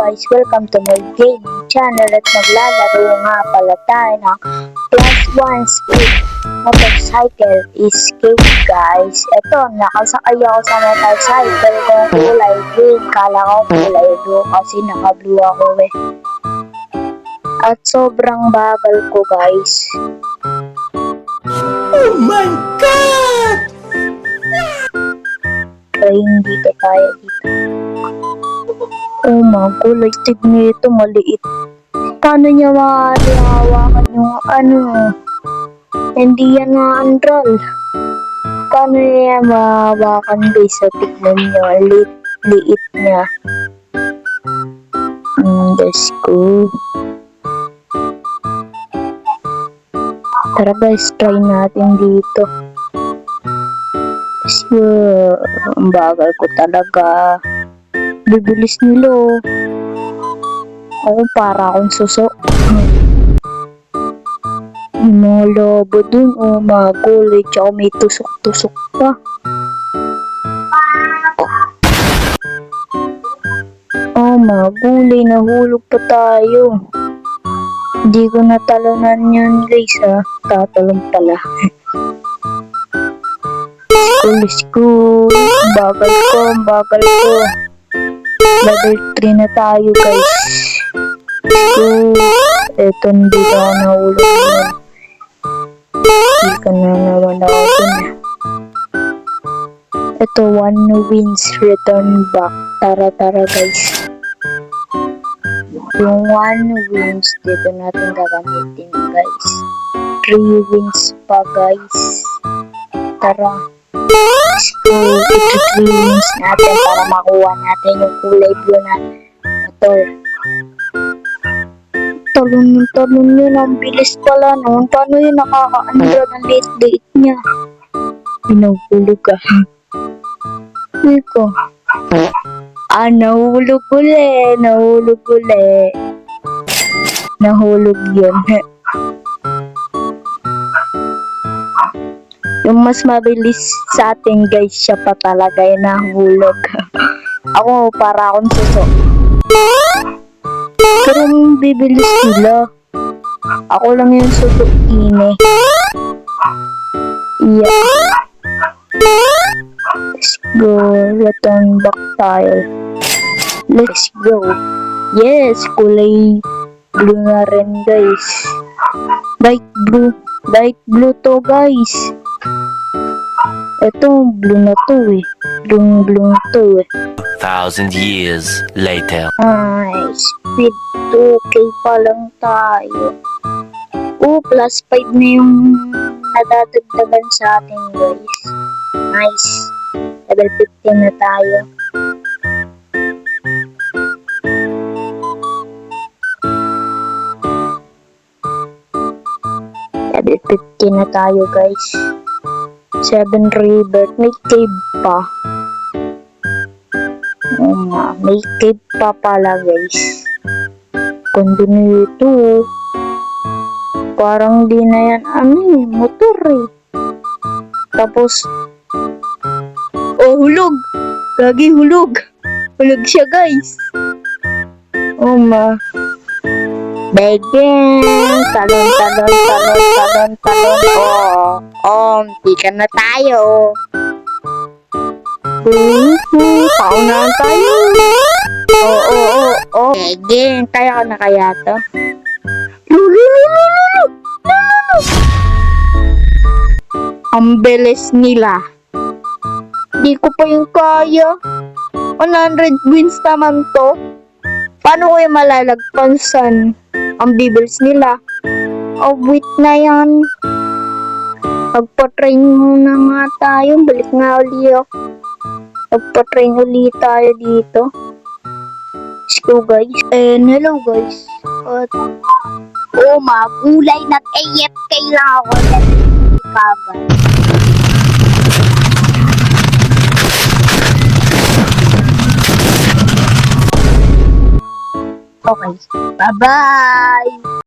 guys, welcome to my gaming channel at maglalaro nga pala tayo ng Plus One Speed Motorcycle Escape guys. Ito, nakasakay ako sa motorcycle kung kulay green. Kala ko kulay blue kasi naka-blue ako eh. At sobrang bagal ko guys. Oh my God! Train dito tayo dito. Oh my God, tignan ito, maliit. Paano niya hawakan yung ano? Hindi yan na-andral. Paano niya mahawakan guys? So, tignan nyo, liit niya. Let's go. Tara guys, try natin dito. So, ang bagal ko talaga. Bibilis nila oh. Ako para akong suso. Yung mga lobo dun oh, mga kulay. Tsaka may tusok-tusok pa. Oh mga gulay, nahulog pa tayo. Hindi ko natalonan yan guys ha. Tatalon pala. Let's go. Bagal ko. Level 3 na tayo guys. Let's go. Eto, hindi ka ako nahulog yun. Hindi ka na naman ako dun. Eto, 1 wins, return back. Tara guys. Yung 1 wins, dito natin gagamitin guys. 3 wins pa guys. Tara. Let's go. Ito 3 wins natin para makuha natin yung kulay blue na motor. Talon yun. Ang bilis pala noon. Paano yun nakaka-andro ng late niya? Pinahulog ka. Iko. Nahulog uli. Nahulog yun. Yung mas mabilis sa atin guys, siya pa talaga yung nahulog. Ako, para akong suso. Pero bibilis nila. Ako lang yung suso ini. Yeah. Let's go. Return back tayo. Let's go. Yes, kulay blue na rin guys. Light blue to guys. Ito, blue na to eh. Blue to eh. 1,000 years later. Speed 2K pa lang tayo. Plus 5 na yung nadadagdagan sa atin guys. Nice. Level 15 na tayo. Level 15 na tayo guys. 7 river. May cave pa. May cave pa pala guys. Continue ito. Parang di na yan motor eh. Tapos hulog. Lagi hulog. Hulog siya guys. Begin. Talon. Tika na tayo. Paunahan tayo. Begin. Kaya na kaya to? Ang bilis nila. Di ko pa yung kaya. 100 wins naman to. Paano ko yung malalagpasan? Ang bibilis nila. Wait na yan. Magpa-train muna nga tayo. Balik nga ulit ako. Magpa-train ulit tayo dito. Let's go guys. And hello guys. Magulay. Nag-AFK lang ako. Kagad. Okay. Bye-bye!